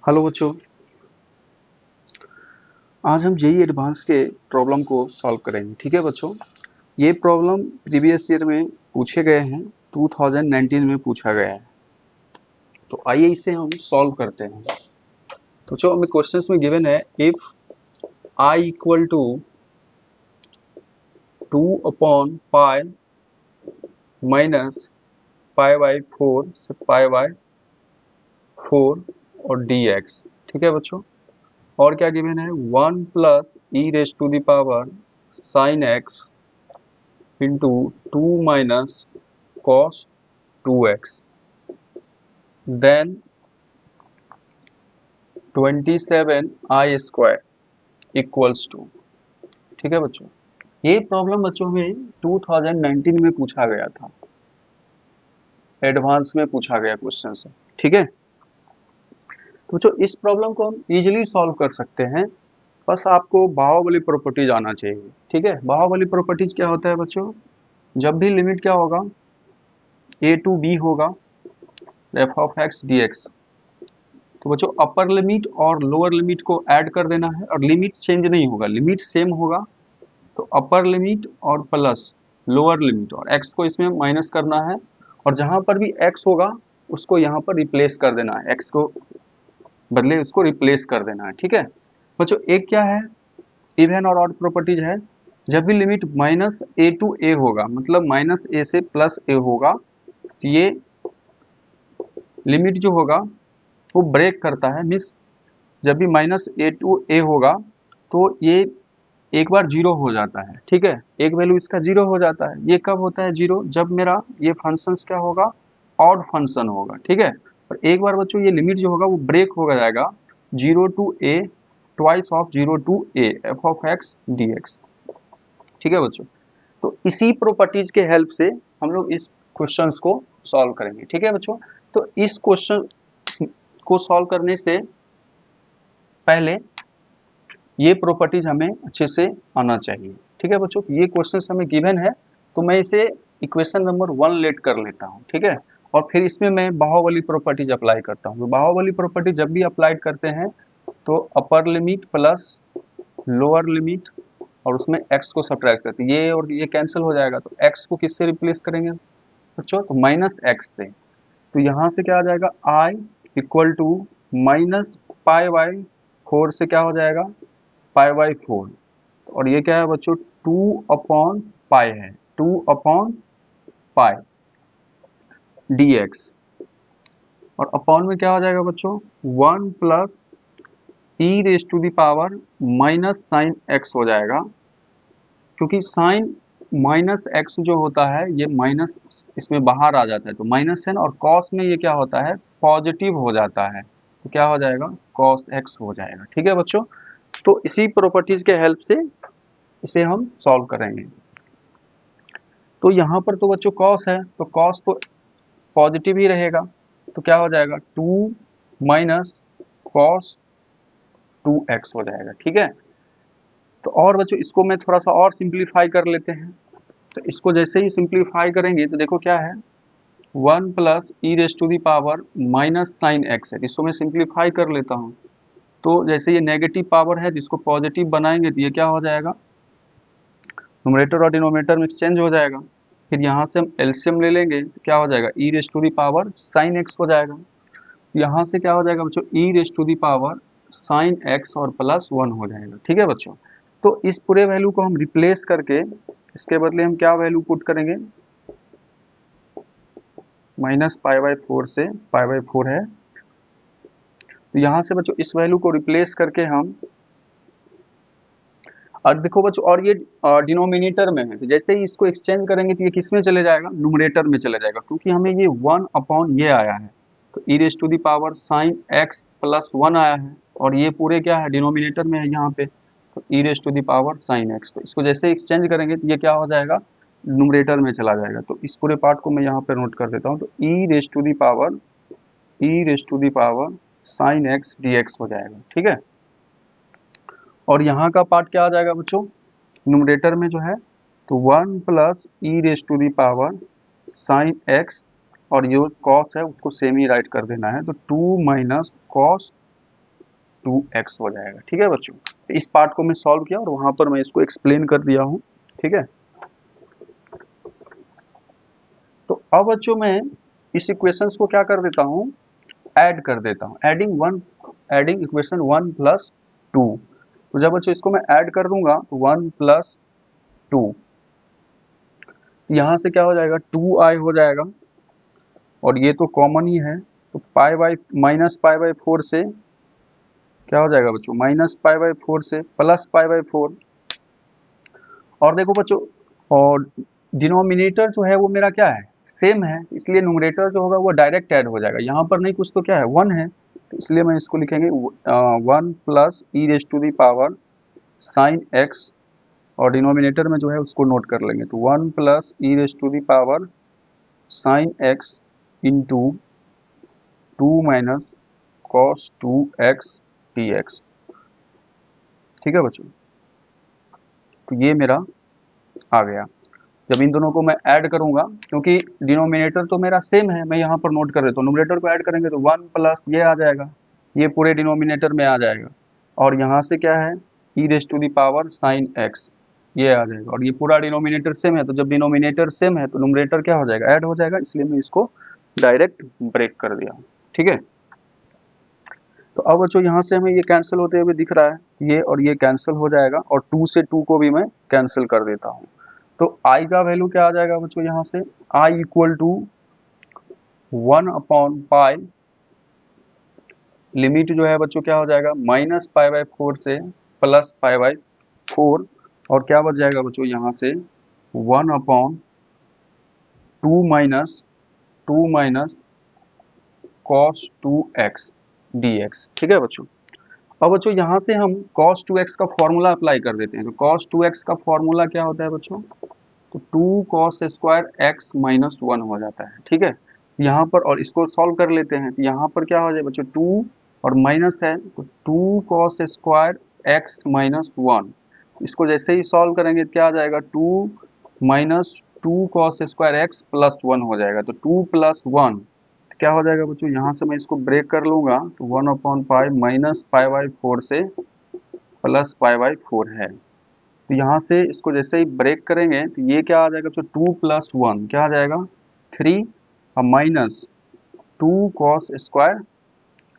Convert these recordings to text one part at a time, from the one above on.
Hello बच्चों, आज हम जेईई एडवांस के प्रॉब्लम को सॉल्व करेंगे। ठीक है बच्चों, ये प्रॉब्लम प्रीवियस ईयर में पूछे गए हैं, 2019 में पूछा गया है। तो आइए इसे हम सॉल्व करते हैं। तो जो हमें क्वेश्चंस में गिवन है, इफ आई इक्वल टू 2/पाई माइनस पाई बाई 4 से पाई बाई 4 और dx। ठीक है बच्चों, और क्या गिवन है, 1 plus e raise to the power sine x into 2 minus cos 2x, then 27i² equals to. ठीक है बच्चों, ये प्रॉब्लम बच्चों में 2019 में पूछा गया था, एडवांस में पूछा गया क्वेश्चन से। ठीक है, तो बच्चों इस प्रॉब्लम को हम इजीली सॉल्व कर सकते हैं, बस आपको बाहुबली प्रॉपर्टीज आना चाहिए। ठीक है, बाहुबली प्रॉपर्टीज क्या होता है बच्चों, जब भी लिमिट क्या होगा, a टू b होगा f ऑफ x dx, तो बच्चों अपर लिमिट और लोअर लिमिट को ऐड कर देना है और लिमिट चेंज नहीं होगा, लिमिट सेम होगा। तो अपर लिमिट और प्लस लोअर लिमिट और x को इसमें माइनस करना है, और जहां पर भी x होगा उसको यहाँ पर रिप्लेस कर देना है, x को बदले उसको रिप्लेस कर देना है। ठीक है बच्चों, एक क्या है, इवन और ऑड प्रॉपर्टीज है। जब भी लिमिट माइनस ए टू ए होगा, मतलब माइनस ए से प्लस ए होगा, तो ये लिमिट जो होगा वो ब्रेक करता है। मीन्स जब भी माइनस ए टू ए होगा तो ये एक बार जीरो हो जाता है। ठीक है, एक वैल्यू इसका जीरो हो जाता है। ये कब होता है जीरो, जब मेरा ये फंक्शन क्या होगा, ऑड फंक्शन होगा। ठीक है, और एक बार बच्चों ये लिमिट जो होगा वो ब्रेक हो जाएगा, 0 to a twice of 0 to a f of x d x. ठीक है बच्चों, तो इसी प्रॉपर्टीज के हेल्प से हम लोग इस क्वेश्चन को सॉल्व करेंगे। ठीक है बच्चों, तो इस क्वेश्चन को सॉल्व करने से पहले ये प्रॉपर्टीज हमें अच्छे से आना चाहिए। ठीक है बच्चों, ये क्वेश्चन हमें गिवन है, तो मैं इसे इक्वेशन नंबर 1 लेट कर लेता हूँ। ठीक है, और फिर इसमें मैं बाहुबली प्रॉपर्टीज अप्लाई करता हूँ। तो बाहुबली प्रॉपर्टी जब भी अप्लाई करते हैं तो upper limit plus lower limit और उसमें x को सब्ट्रैक्ट करते हैं, ये और ये कैंसिल हो जाएगा, तो x को किससे रिप्लेस करेंगे बच्चों, तो माइनस एक्स से। तो यहाँ से क्या आ जाएगा, i equal to minus pi by 4 से क्या हो जाएगा, पाई बाई 4, और ये क्या है बच्चों, 2/पाई है, 2/पाई dx, और अपॉन में क्या हो जाएगा बच्चों, 1 plus e raise to the power minus sine x हो जाएगा, क्योंकि साइन माइनस एक्स जो होता है ये माइनस इसमें बाहर आ जाता है, तो माइनस है ना, और कॉस में ये क्या होता है, पॉजिटिव हो जाता है, तो क्या हो जाएगा, कॉस एक्स हो जाएगा। ठीक है बच्चों, तो इसी प्रॉपर्टीज के हेल्प से इसे हम सॉल्व करेंगे। तो यहाँ पर तो बच्चों कॉस है, तो कॉस तो पॉजिटिव ही रहेगा, तो क्या हो जाएगा, 2 माइनस कॉस 2x हो जाएगा। ठीक है, तो और बच्चों इसको मैं थोड़ा सा और सिंप्लीफाई कर लेते हैं। तो इसको जैसे ही सिंप्लीफाई करेंगे तो देखो क्या है, 1 plus e raise to the power minus sine x है, इसको मैं सिंप्लीफाई कर लेता हूँ। तो जैसे ये नेगेटिव पावर है जिसको पॉजिटिव बनाएंगे तो ये क्या हो जाएगा, न्यूमरेटर और डिनोमिनेटर में एक्सचेंज हो जाएगा। फिर यहाँ से हम एलसीएम ले लेंगे तो क्या हो जाएगा, e raise to the power sine x हो जाएगा। यहाँ से क्या हो जाएगा बच्चों, e raise to the power sine x और प्लस 1 हो जाएगा। ठीक है बच्चों, तो इस पूरे वैल्यू को हम रिप्लेस करके इसके बदले हम क्या वैल्यू पुट करेंगे, माइनस पाई बाई 4 से पाई बाई 4 है, तो यहाँ से बच्चों इस वैल्यू को रिप्लेस करके हम, और देखो बच्चों, और ये डिनोमिनेटर में है, तो जैसे ही इसको एक्सचेंज करेंगे तो ये किस में चले जाएगा, न्यूमरेटर में चले जाएगा, क्योंकि हमें ये 1 अपॉन ये आया है, तो e raise to the power sine x plus 1 आया है, और ये पूरे क्या है, डिनोमिनेटर में है यहाँ पे, तो e raise to the power sine x, तो इसको जैसे एक्सचेंज करेंगे तो ये क्या हो जाएगा, न्यूमरेटर में चला जाएगा। तो इस पूरे पार्ट को मैं यहाँ पे नोट कर देता हूँ, तो e raise to the power sine x d x हो जाएगा। ठीक है, और यहाँ का पार्ट क्या आ जाएगा बच्चों, न्यूमरेटर में जो है, तो 1 plus e raise to the power sine x, और जो कॉस है उसको सेम ही राइट कर देना है, तो 2 माइनस कॉस 2x हो जाएगा। ठीक है बच्चों, इस पार्ट को मैं सॉल्व किया और वहां पर मैं इसको एक्सप्लेन कर दिया हूँ। ठीक है, तो अब बच्चों मैं इस इक्वेशंस को क्या कर देता हूँ, ऐड कर देता हूँ। Adding equation 1 plus 2। तो जब बच्चों इसको मैं ऐड कर दूंगा तो 1 प्लस 2, यहाँ से क्या हो जाएगा 2i हो जाएगा, और ये तो कॉमन ही है, तो पाई बाई माइनस पाई बाई 4 से क्या हो जाएगा बच्चों, माइनस पाई बाई 4 से प्लस पाई बाई 4। और देखो बच्चों, और डिनोमिनेटर जो है वो मेरा क्या है, सेम है, इसलिए न्यूमरेटर जो होगा वो डायरेक्ट ऐड हो जाएगा। यहाँ पर नहीं कुछ तो क्या है, 1 है, तो इसलिए मैं इसको लिखेंगे 1 plus e raise to the power sine x, और डिनोमिनेटर में जो है उसको नोट कर लेंगे, तो 1 plus e raise to the power sine x into 2 minus cos 2x dx। ठीक है बच्चों, तो ये मेरा आ गया। जब इन दोनों को मैं ऐड करूंगा, क्योंकि डिनोमिनेटर तो मेरा सेम है, मैं यहाँ पर नोट कर देता हूँ, न्यूमरेटर को ऐड करेंगे तो 1 प्लस ये आ जाएगा, ये पूरे डिनोमिनेटर में आ जाएगा, और यहाँ से क्या है e raise to the power sine x, ये आ जाएगा, और ये पूरा डिनोमिनेटर सेम है, तो जब डिनोमिनेटर सेम है तो न्यूमरेटर क्या हो जाएगा, ऐड हो जाएगा, इसलिए मैं इसको डायरेक्ट ब्रेक कर दिया। ठीक है, तो अब बच्चों यहाँ से हमें ये कैंसिल होते हुए दिख रहा है, ये और ये कैंसिल हो जाएगा, और 2 से 2 को भी मैं कैंसिल कर देता हूँ। तो i का वैल्यू क्या आ जाएगा बच्चों, यहाँ से i equal to 1 upon pi, limit जो है बच्चों क्या हो जाएगा, माइनस पाई बाई 4 से प्लस पाई बाई 4, और क्या बच जाएगा बच्चों यहाँ से 1 upon 2 minus cos 2x dx। ठीक है बच्चों, अब बच्चों यहाँ से हम cos 2x का फॉर्मूला अप्लाई कर देते हैं। तो cos 2x का फॉर्मूला क्या होता है बच्चों, तो 2 cos स्क्वायर x माइनस 1 हो जाता है। ठीक है, यहाँ पर, और इसको सॉल्व कर लेते हैं, तो यहाँ पर क्या हो जाए बच्चों 2 और माइनस है, तो 2 cos स्क्वायर x माइनस 1, इसको जैसे ही सॉल्व करेंगे क्या आ जाएगा 2 minus 2 cos square x plus 1 हो जाएगा, तो 2 प्लस 1 क्या हो जाएगा बच्चों, यहाँ से मैं इसको ब्रेक कर लूंगा, तो 1 upon pi minus pi by 4 से प्लस पाई बाई 4 है। तो यहाँ से इसको जैसे ही ब्रेक करेंगे तो ये क्या आ जाएगा बच्चों 2 प्लस 1 क्या आ जाएगा 3 और माइनस 2 कॉस स्क्वायर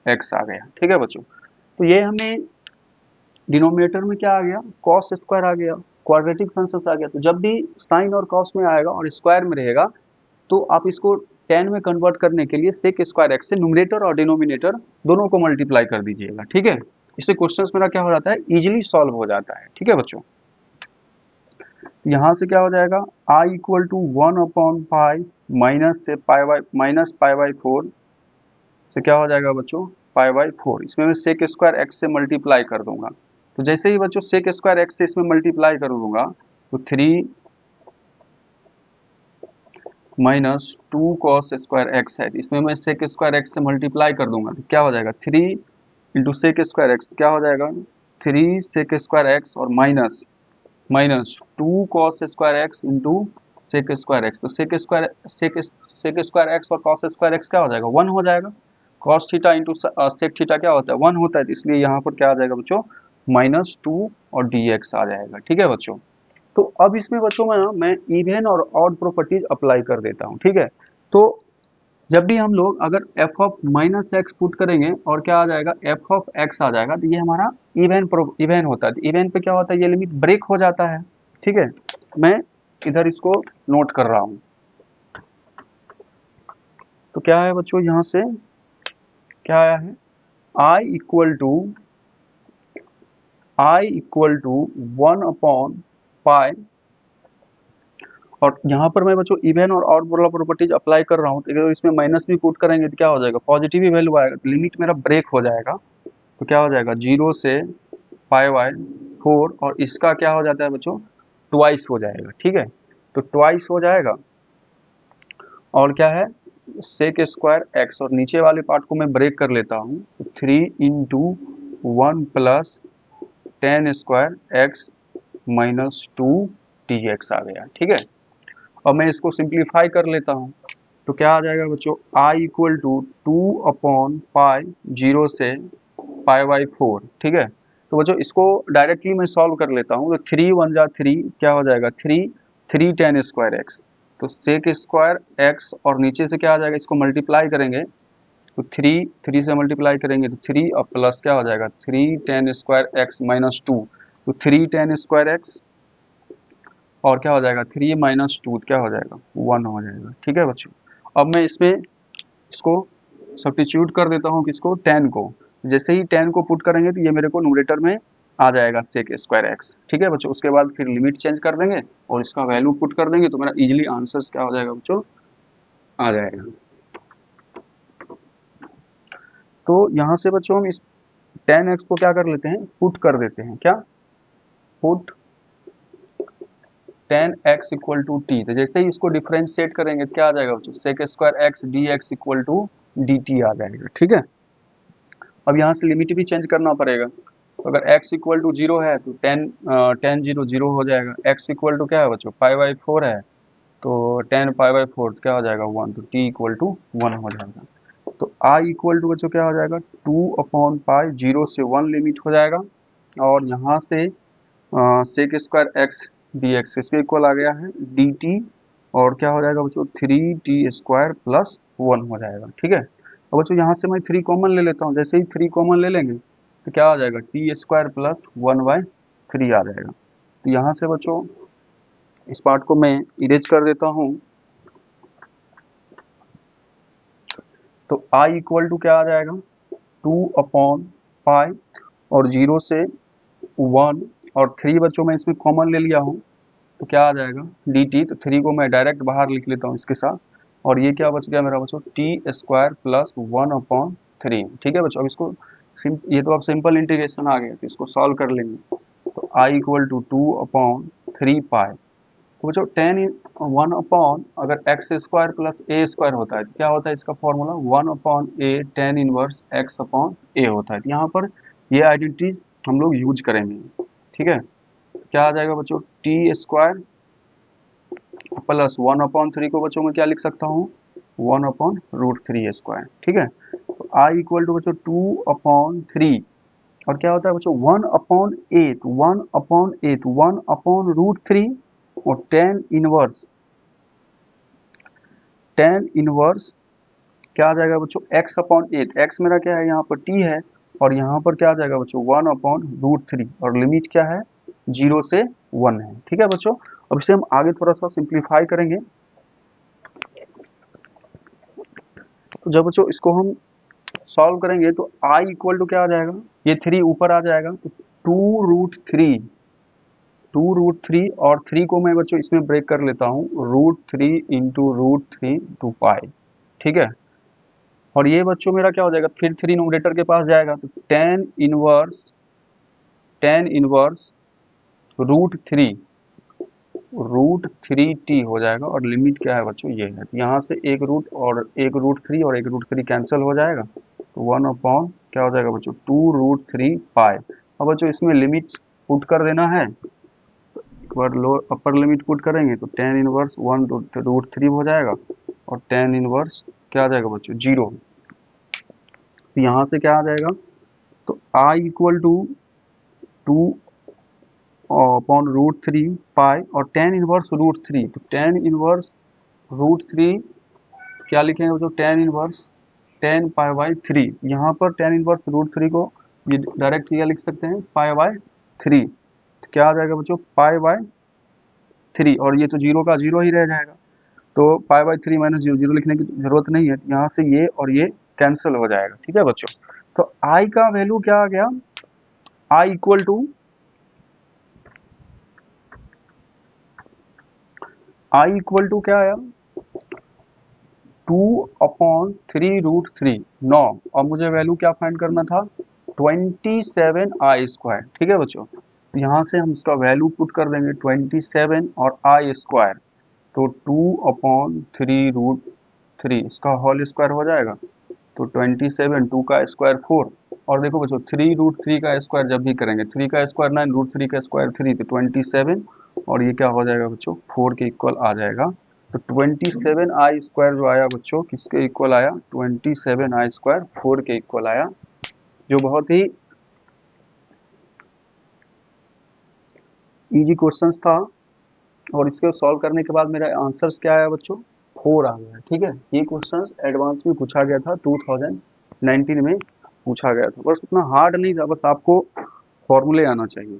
x आ गया। ठीक है बच्चों, तो ये हमें डिनोमिनेटर में क्या आ गया, कॉस स्क्वायर आ गया, क्वाड्रेटिक फंक्शन आ गया। तो जब भी साइन और कॉस में आएगा और स्क्वायर में रहेगा, तो आप इसको tan में कन्वर्ट करने के लिए सेक स्क्वायर एक्स से न्यूमरेटर और डिनोमिनेटर दोनों को मल्टीप्लाई कर दीजिएगा। ठीक है, इससे क्वेश्चंस मेरा क्या हो जाता है, इजीली सॉल्व हो जाता है। ठीक है बच्चों, यहाँ से क्या हो जाएगा i equal to 1 upon pi minus से pi by minus pi by 4 से क्या हो जाएगा बच्चों पाई बाई 4, इसमें मैं सेक स्क्वायर एक्स से मल्टीप्लाई कर दूंगा। तो जैसे ही बच्चों सेक स्क्वायर एक्स से इसमें मल्टीप्लाई कर दूंगा, तो 3 माइनस 2 कॉस स्क्वायर एक्स है, इसमें मैं सेक स्क्वायर एक्स से मल्टीप्लाई कर दूंगा, तो क्या हो जाएगा 3 इंटू सेक स्क्वायर एक्स, क्या हो जाएगा 3 सेक स्क्वायर एक्स और minus 2 cos square x into sec square x. तो सेक स्क्वायर एक्स और कॉस स्क्वायर एक्स क्या हो जाएगा 1 हो जाएगा, cos theta into sec theta क्या होता है 1 होता है, तो इसलिए यहाँ पर क्या आ जाएगा बच्चों -2 और dx आ जाएगा। ठीक है बच्चों, तो अब इसमें बच्चों मैं इवन और ऑड प्रॉपर्टीज अप्लाई कर देता हूँ। ठीक है, तो जब भी हम लोग अगर f of minus x put करेंगे और क्या आ जाएगा f ऑफ x आ जाएगा, तो ये हमारा इवन होता है। तो इवन पे क्या होता है, ये लिमिट ब्रेक हो जाता है। ठीक है, मैं इधर इसको नोट कर रहा हूँ। तो क्या है बच्चों, यहाँ से क्या आया है i equal to 1 upon pi, और यहाँ पर मैं बच्चों इवन और ऑड वाला प्रॉपर्टीज अप्लाई कर रहा हूँ, तो इसमें माइनस भी पुट करेंगे तो क्या हो जाएगा पॉजिटिव ही वैल्यू आएगा, तो लिमिट मेरा ब्रेक हो जाएगा। तो क्या हो जाएगा 0 से पाई बाई 4, और इसका क्या हो जाता है बच्चों ट्वाइस हो जाएगा। ठीक है, तो ट्वाइस हो जाएगा, और क्या है सेक स्क्वायर एक्स, और नीचे वाले पार्ट को मैं ब्रेक कर लेता हूँ, तो 3 into 1 plus 10 square x minus 2 dx आ गया। ठीक है, और मैं इसको सिंप्लीफाई कर लेता हूँ, तो क्या आ जाएगा बच्चों i equal to 2 upon pi 0 से π/4, ठीक है। तो बच्चों इसको डायरेक्टली मैं सॉल्व कर लेता हूँ, तो 3 1 जा 3 क्या हो जाएगा 3 tan स्क्वायर एक्स, तो सेक स्क्वायर एक्स और नीचे से क्या आ जाएगा, इसको मल्टीप्लाई करेंगे तो 3 से मल्टीप्लाई करेंगे तो 3 और प्लस क्या हो जाएगा 3 tan स्क्वायर एक्स माइनस 2, तो 3 tan स्क्वायर एक्स और क्या हो जाएगा 3 माइनस 2 क्या हो जाएगा 1 हो जाएगा, ठीक है बच्चों। अब मैं इसमें इसको सब्स्टिट्यूट कर देता हूँ किसको, tan को। जैसे ही tan को पुट करेंगे तो ये मेरे को न्यूमरेटर में आ जाएगा सेक स्क्वायर एक्स, ठीक है बच्चों। उसके बाद फिर लिमिट चेंज कर देंगे और इसका वैल्यू पुट कर देंगे तो मेरा इजीली आंसर्स क्या हो जाएगा बच्चों, आ जाएगा। तो यहाँ से बच्चों हम इस tan x को क्या कर लेते हैं, पुट कर देते हैं, क्या put tan x equal to t. तो जैसे ही इसको डिफरेंशिएट करेंगे क्या आ जाएगा बच्चों, sec square x d x equal to d t आ जाएगा, ठीक है। अब यहाँ से लिमिट भी चेंज करना पड़ेगा, तो अगर x इक्वल टू 0 है तो tan 0 0 हो जाएगा, x इक्वल टू क्या है बच्चों π/4 है तो tan π/4 क्या हो जाएगा 1, तो t इक्वल टू 1 हो जाएगा। तो i इक्वल टू बच्चों क्या हो जाएगा 2/π, 0 से 1 लिमिट हो जाएगा और यहाँ से sec square x d x इसके इक्वल आ गया है डी टी और क्या हो जाएगा बच्चों 3t स्क्वायर प्लस 1 हो जाएगा, ठीक है। अब बच्चों यहाँ से मैं 3 कॉमन ले लेता हूँ, जैसे ही 3 कॉमन ले लेंगे तो क्या आ जाएगा टी स्क्वायर प्लस 1/3 आ जाएगा। तो यहाँ से बच्चों इस पार्ट को मैं इरेज कर देता हूँ, तो i इक्वल टू क्या आ जाएगा 2/π और 0 से 1 और 3 बच्चों मैं इसमें कॉमन ले लिया हूँ तो क्या आ जाएगा dt, तो 3 को मैं डायरेक्ट बाहर लिख लेता हूँ इसके साथ और ये क्या बच गया मेरा बच्चों t स्क्वायर प्लस 1/3, ठीक है बच्चों। अब इसको ये तो अब सिंपल इंटीग्रेशन आ गया तो इसको सॉल्व कर लेंगे, तो i इक्वल टू 2/3π, तो बच्चों tan 1 अगर एक्स स्क्वायर प्लस ए स्क्वायर होता है तो क्या होता है इसका formula 1/a tan inverse x/a होता है। तो यहाँ पर ये आइडेंटिटीज हम लोग यूज करेंगे, ठीक है। क्या आ जाएगा बच्चों टी स्क्वायर प्लस 1/3 को बच्चों में क्या लिख सकता हूँ 1/√3 स्क्वायर, ठीक है। तो i इक्वल टू बच्चों 2/3 और क्या होता है बच्चों 1/8 1/√3 और tan इनवर्स क्या आ जाएगा बच्चों x/8, x मेरा क्या है यहाँ पर t है और यहाँ पर क्या आ जाएगा बच्चों 1/√3 और लिमिट क्या है 0 से 1 है, ठीक है बच्चों। अब इसे हम आगे थोड़ा सा सिंप्लीफाई करेंगे, तो जब बच्चों इसको हम सॉल्व करेंगे तो i इक्वल टू क्या आ जाएगा, ये 3 ऊपर आ जाएगा तो 2√3 और 3 को मैं बच्चों इसमें ब्रेक कर लेता हूँ √3 इंटू √3 टू पाई, ठीक है। और ये बच्चों मेरा क्या हो जाएगा फिर 3 न्यूमरेटर के पास जाएगा तो tan इनवर्स √3t हो जाएगा और लिमिट क्या है बच्चों ये है, तो यहाँ से एक रूट और एक √3 और एक √3 कैंसिल हो जाएगा तो 1 क्या हो जाएगा बच्चों 2√3 पाई। अब बच्चों इसमें लिमिट पुट कर देना है, एक बार लोअर अपर लिमिट पुट करेंगे तो tan इनवर्स 1√3 हो जाएगा और tan इनवर्स क्या आ जाएगा बच्चों 0, तो यहाँ से क्या आ जाएगा तो i इक्वल टू 2/√3 पाई और tan इनवर्स √3, तो tan इनवर्स √3 क्या लिखेंगे बच्चों tan इनवर्स 10 π/3, यहाँ पर tan इनवर्स √3 को ये डायरेक्ट क्या लिख सकते हैं π/3, तो क्या आ जाएगा बच्चों π/3 और ये तो 0 का 0 ही रह जाएगा तो π/3 माइनस 0 लिखने की जरूरत नहीं है, यहाँ से ये और ये कैंसिल हो जाएगा, ठीक है बच्चों। तो i का वैल्यू क्या आ गया i इक्वल टू क्या आया 2/3√3 9 और मुझे वैल्यू क्या फाइंड करना था 27i², ठीक है बच्चों। यहाँ से हम इसका वैल्यू पुट कर देंगे 27 और i², तो 2/3√3 इसका होल स्क्वायर हो जाएगा तो 27, 2 का स्क्वायर 4 और देखो बच्चों 3√3 का स्क्वायर जब भी करेंगे 3 का स्क्वायर 9 √3 का स्क्वायर 3, तो 27 और ये क्या हो जाएगा बच्चों 4 के इक्वल आ जाएगा। तो 27i² जो आया बच्चों किसके इक्वल आया 27i² 4 के इक्वल आया, जो बहुत ही इजी क्वेश्चंस था, और इसको सॉल्व करने के बाद मेरा आंसर्स क्या आया बच्चों, 4 आ गया। ठीक है, ये क्वेश्चंस एडवांस में पूछा गया था, 2019 में पूछा गया था। बस उतना हार्ड नहीं था, बस आपको फॉर्मूले आना चाहिए।